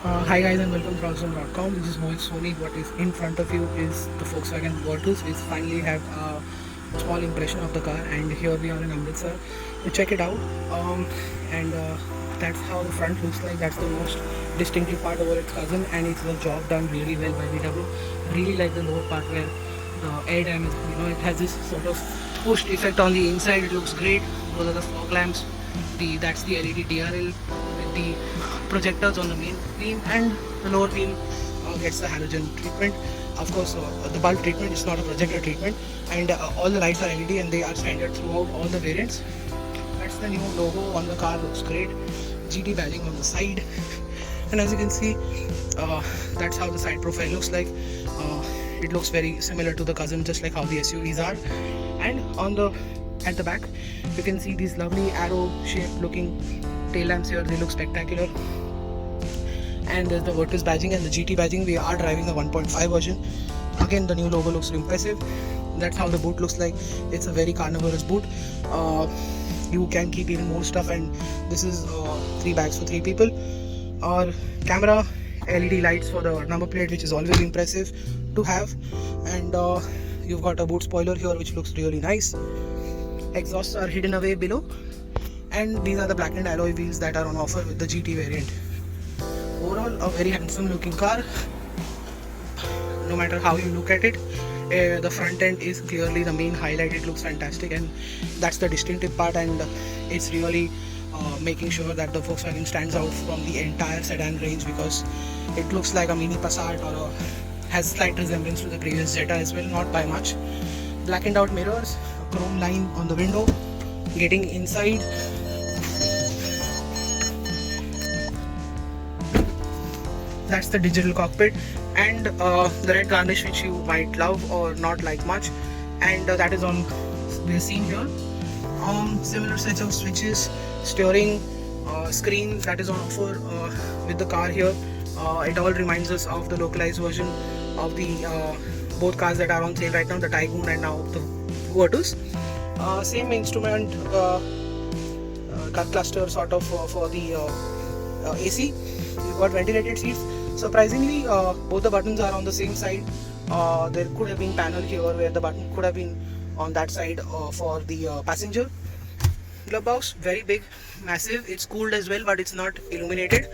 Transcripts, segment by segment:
Hi guys and welcome to ThrustZone.com. This is Mohit Soni. What is in front of you is the Volkswagen Virtus. We finally have a small impression of the car, and here we are in Amritsar to check it out. And That's how the front looks like. That's the most distinctive part over its cousin, and it's the job done really well by VW. Really like the lower part where the air dam is, it has this sort of pushed effect on the inside. It looks great. Those are the fog lamps. That's the LED DRL with the projectors on the main beam, and the lower beam gets the halogen treatment. Of course, the bulb treatment is not a projector treatment, and all the lights are LED and they are standard throughout all the variants. That's the new logo on the car. Looks great. GT badging on the side, and as you can see, that's how the side profile looks like. It looks very similar to the cousin, just like how the SUVs are. And at the back, you can see these lovely arrow-shaped looking tail lamps here. They look spectacular. And there's the Virtus badging and the GT badging. We are driving the 1.5 version. Again, the new logo looks impressive. That's how the boot looks like. It's a very carnivorous boot. You can keep even more stuff, and this is 3 bags for 3 people. Or camera, LED lights for the number plate, which is always impressive to have. And you've got a boot spoiler here, which looks really nice. Exhausts are hidden away below, and these are the blackened alloy wheels that are on offer with the GT variant. Overall, a very handsome looking car. No matter how you look at it, the front end is clearly the main highlight. It looks fantastic, and that's the distinctive part, and it's really making sure that the Volkswagen stands out from the entire sedan range, because it looks like a mini Passat or has slight resemblance to the previous Jetta as well, not by much. Blackened out mirrors, a chrome line on the window. Getting inside, that's the digital cockpit, and the red garnish, which you might love or not like much, and that is on we're seeing here. Similar sets of switches, steering, screen that is on offer with the car here. It all reminds us of the localized version of the both cars that are on sale right now, the Tycoon and now the Virtus. Same instrument cluster sort of for the AC. You've got ventilated seats. Surprisingly, both the buttons are on the same side. There could have been panel here where the button could have been on that side for the passenger. Glove box, very big, massive. It's cooled as well, but it's not illuminated.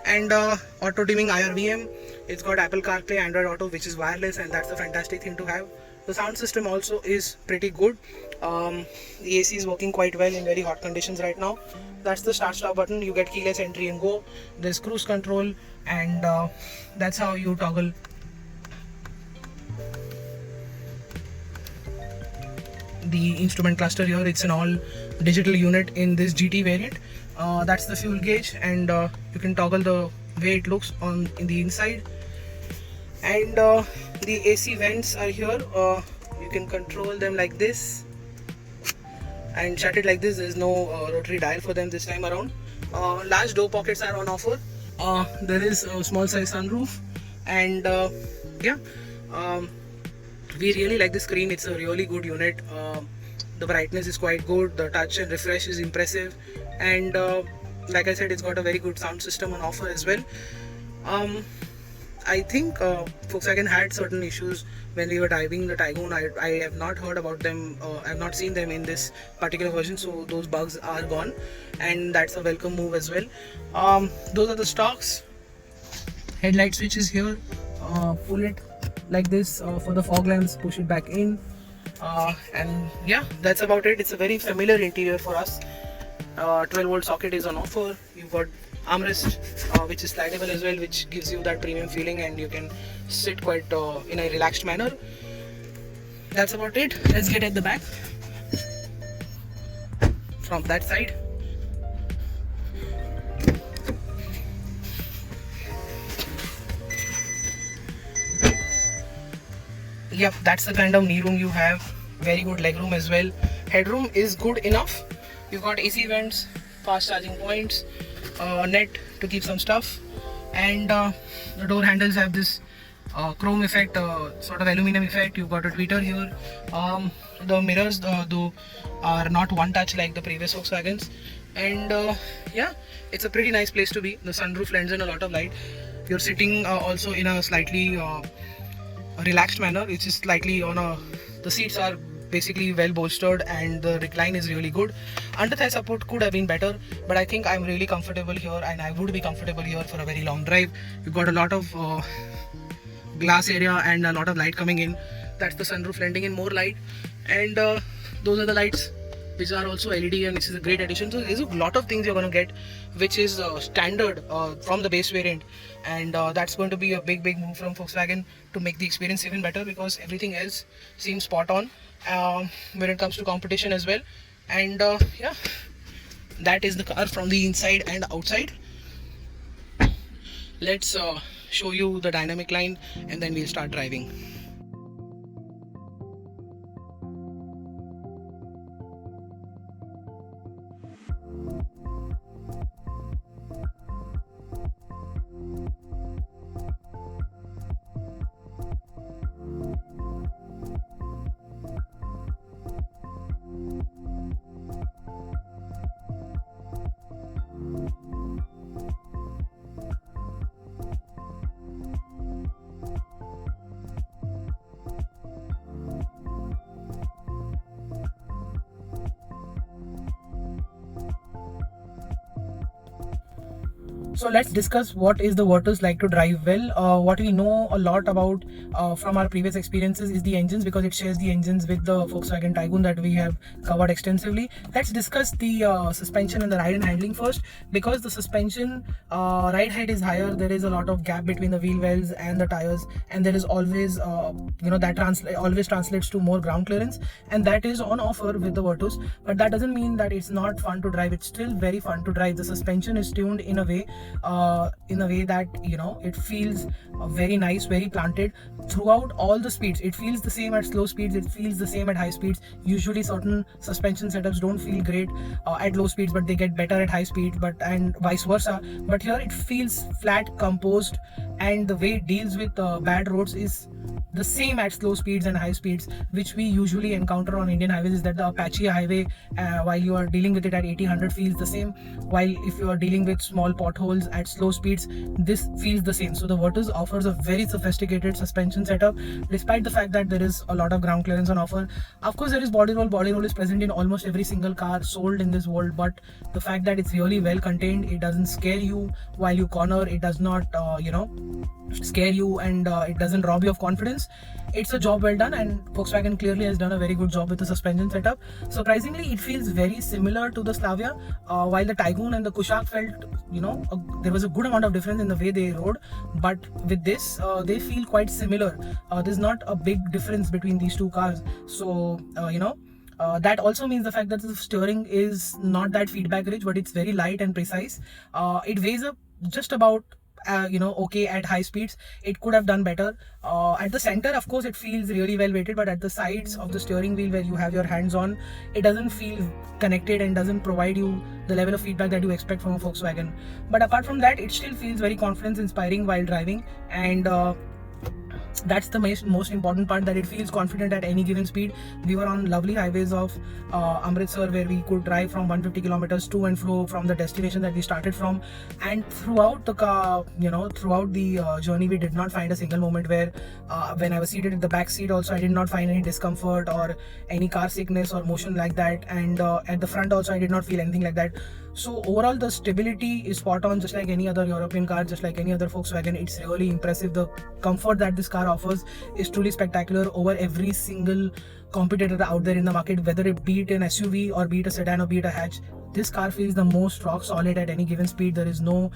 And auto dimming IRVM. It's got Apple CarPlay, Android Auto, which is wireless, and that's a fantastic thing to have. The sound system also is pretty good. The AC is working quite well in very hot conditions right now. That's the start-stop button. You get keyless entry and go. There's cruise control, and that's how you toggle the instrument cluster here. It's an all digital unit in this GT variant. That's the fuel gauge, and you can toggle the way it looks in the inside. And the AC vents are here. You can control them like this and shut it like this. There's no rotary dial for them this time around. Large door pockets are on offer. There is a small size sunroof, and we really like the screen. It's a really good unit. The brightness is quite good. The touch and refresh is impressive, and like I said, it's got a very good sound system on offer as well. I think Volkswagen had certain issues when we were driving the Tycoon. I have not heard about them. I have not seen them in this particular version, so those bugs are gone, and that's a welcome move as well. Those are the stocks. Headlight switches here. Pull it like this for the fog lamps. Push it back in, and yeah, that's about it. It's a very familiar interior for us. 12-volt socket is on offer. You've got armrest, which is slidable as well, which gives you that premium feeling, and you can sit quite in a relaxed manner. That's about it. Let's get at the back from that side. Yep, that's the kind of knee room you have. Very good leg room as well. Headroom is good enough. You've got AC vents, fast charging points, net to keep some stuff, and the door handles have this chrome effect, sort of aluminum effect. You've got a tweeter here. The mirrors though are not one touch like the previous Volkswagens. And yeah, it's a pretty nice place to be. The sunroof lends in a lot of light. You're sitting also in a slightly relaxed manner. It's just slightly on a, the seats are basically well bolstered and the recline is really good. Under thigh support could have been better, but I think I'm really comfortable here and I would be comfortable here for a very long drive. You've got a lot of glass area and a lot of light coming in. That's the sunroof lending in more light, and those are the lights which are also LED, and this is a great addition. So there's a lot of things you're going to get which is standard from the base variant, and that's going to be a big move from Volkswagen to make the experience even better, because everything else seems spot on when it comes to competition as well. And yeah, that is the car from the inside and outside. Let's show you the dynamic line and then we'll start driving. So let's discuss what is the Virtus like to drive well. What we know a lot about from our previous experiences is the engines, because it shares the engines with the Volkswagen Tiguan that we have covered extensively. Let's discuss the suspension and the ride and handling first. Because the suspension ride height is higher, there is a lot of gap between the wheel wells and the tires, and there is always that always translates to more ground clearance, and that is on offer with the Virtus. But that doesn't mean that it's not fun to drive. It's still very fun to drive. The suspension is tuned in a way that it feels very nice, very planted throughout all the speeds. It feels the same at slow speeds, it feels the same at high speeds. Usually certain suspension setups don't feel great at low speeds, but they get better at high speed, and vice versa. But here it feels flat, composed, and the way it deals with bad roads is the same at slow speeds and high speeds, which we usually encounter on Indian highways. Is that the Apache highway, while you are dealing with it at 80-100, feels the same, while if you are dealing with small potholes at slow speeds, this feels the same. So the Virtus offers a very sophisticated suspension setup, despite the fact that there is a lot of ground clearance on offer. Of course, there is body roll. Body roll is present in almost every single car sold in this world, but the fact that it's really well contained, it doesn't scare you while you corner, it does not scare you, and it doesn't rob you of confidence. It's a job well done, and Volkswagen clearly has done a very good job with the suspension setup. Surprisingly, it feels very similar to the Slavia, while the Tiguan and the Kushaq felt, there was a good amount of difference in the way they rode, but with this they feel quite similar. There's not a big difference between these two cars. So that also means the fact that the steering is not that feedback rich, but it's very light and precise. It weighs up just about okay at high speeds. It could have done better. At the center, of course, it feels really well weighted, but at the sides of the steering wheel where you have your hands on, it doesn't feel connected and doesn't provide you the level of feedback that you expect from a Volkswagen. But apart from that, it still feels very confidence inspiring while driving, and that's the most important part, that it feels confident at any given speed. We were on lovely highways of Amritsar, where we could drive from 150 kilometers to and fro from the destination that we started from, and throughout the car, throughout the journey, we did not find a single moment where when I was seated in the back seat also, I did not find any discomfort or any car sickness or motion like that, and at the front also I did not feel anything like that. So overall, the stability is spot on, just like any other European car, just like any other Volkswagen. It's really impressive. The comfort that this car offers is truly spectacular over every single competitor out there in the market, whether it be it an SUV or be it a sedan or be it a hatch. This car feels the most rock solid at any given speed. There is no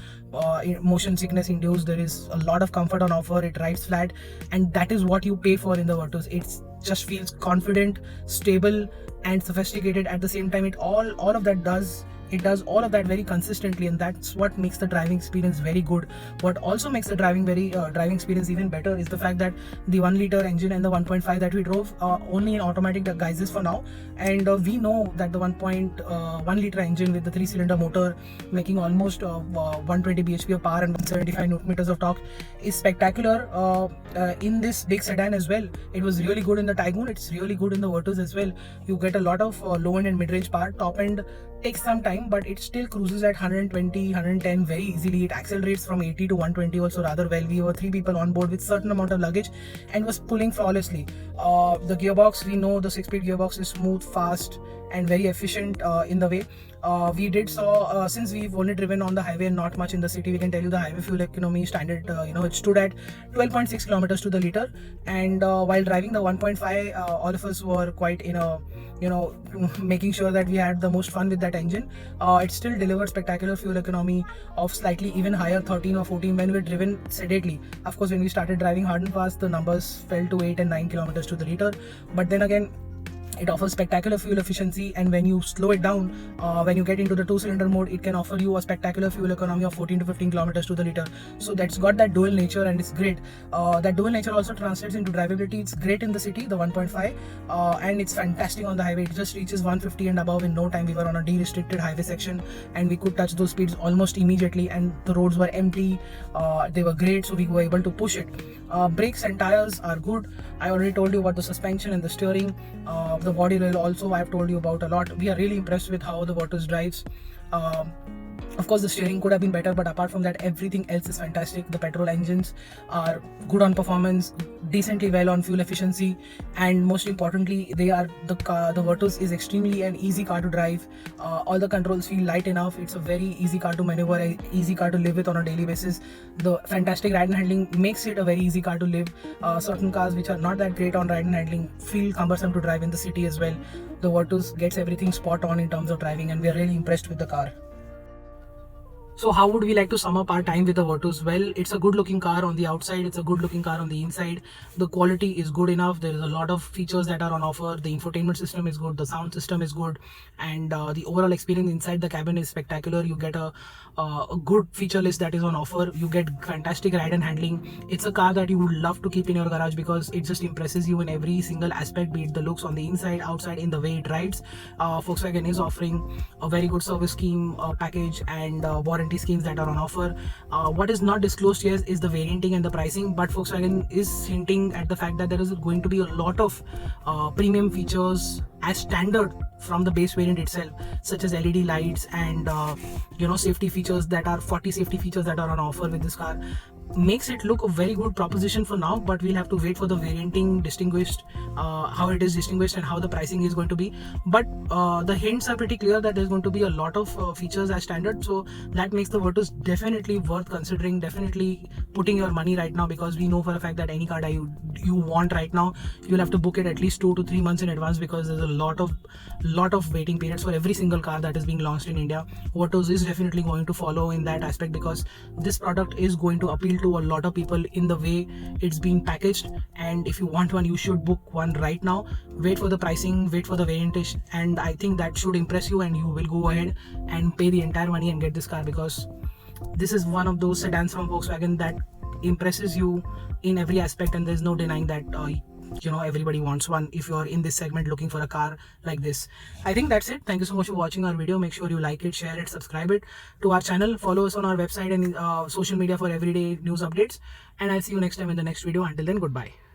motion sickness induced. There is a lot of comfort on offer. It rides flat, and that is what you pay for in the Virtus. It just feels confident, stable, and sophisticated at the same time. It all of that does. It does all of that very consistently, and that's what makes the driving experience very good. What also makes the driving experience even better is the fact that the 1-liter engine and the 1.5 that we drove only in automatic guises for now, and we know that the 1.1-liter engine with the 3-cylinder motor making almost 120 bhp of power and 175 Nm of torque is spectacular in this big sedan as well. It was really good in the Tiguan. It's really good in the Virtus as well. You get a lot of low end and mid range power. Top end takes some time, but it still cruises at 120, 110 very easily. It accelerates from 80 to 120 also rather well. We were 3 people on board with certain amount of luggage and was pulling flawlessly. The gearbox, we know the 6-speed gearbox is smooth, fast and very efficient in the way. We did saw, since we've only driven on the highway and not much in the city, we can tell you the highway fuel economy standard, it stood at 12.6 kilometers to the liter. And while driving the 1.5, all of us were quite in a, making sure that we had the most fun with that engine. It still delivered spectacular fuel economy of slightly even higher 13 or 14 when we were driven sedately. Of course, when we started driving hard and fast, the numbers fell to 8 and 9 kilometers to the liter. But then again, it offers spectacular fuel efficiency, and when you slow it down, when you get into the 2-cylinder mode, it can offer you a spectacular fuel economy of 14 to 15 kilometers to the liter. So that's got that dual nature and it's great. That dual nature also translates into drivability. It's great in the city, the 1.5, and it's fantastic on the highway. It just reaches 150 and above in no time. We were on a de-restricted highway section and we could touch those speeds almost immediately, and the roads were empty. They were great, so we were able to push it. Brakes and tires are good. I already told you about the suspension and the steering. The body rail also I've told you about a lot. We are really impressed with how the Virtus drives. Of course, the steering could have been better, but apart from that, everything else is fantastic. The petrol engines are good on performance, decently well on fuel efficiency, and most importantly, the Virtus is extremely an easy car to drive. All the controls feel light enough. It's a very easy car to maneuver, an easy car to live with on a daily basis. The fantastic ride and handling makes it a very easy car to live. Certain cars which are not that great on ride and handling feel cumbersome to drive in the city as well. The Virtus gets everything spot on in terms of driving, and we are really impressed with the car. So how would we like to sum up our time with the Virtus? Well, it's a good looking car on the outside, it's a good looking car on the inside. The quality is good enough. There is a lot of features that are on offer. The infotainment system is good, the sound system is good, and the overall experience inside the cabin is spectacular. You get a good feature list that is on offer. You get fantastic ride and handling. It's a car that you would love to keep in your garage because it just impresses you in every single aspect, be it the looks on the inside, outside, in the way it rides. Volkswagen is offering a very good service scheme package and warranty schemes that are on offer. What is not disclosed here is the varianting and the pricing, but Volkswagen is hinting at the fact that there is going to be a lot of premium features as standard from the base variant itself, such as LED lights and safety features that are 40 safety features that are on offer with this car. Makes it look a very good proposition for now, but we'll have to wait for the varianting distinguished, how it is distinguished and how the pricing is going to be. But the hints are pretty clear that there's going to be a lot of features as standard, so that makes the Virtus definitely worth considering, definitely putting your money right now, because we know for a fact that any car that you want right now, you'll have to book it at least 2 to 3 months in advance, because there's a lot of waiting periods for every single car that is being launched in India. Virtus is definitely going to follow in that aspect, because this product is going to appeal to a lot of people in the way it's being packaged. And if you want one, you should book one right now. Wait for the pricing, wait for the variantation, and I think that should impress you, and you will go ahead and pay the entire money and get this car, because this is one of those sedans from Volkswagen that impresses you in every aspect, and there's no denying that everybody wants one if you're in this segment looking for a car like this. I think that's it. Thank you so much for watching our video. Make sure you like it, share it, subscribe it to our channel, follow us on our website and social media for everyday news updates, and I'll see you next time in the next video. Until then, goodbye.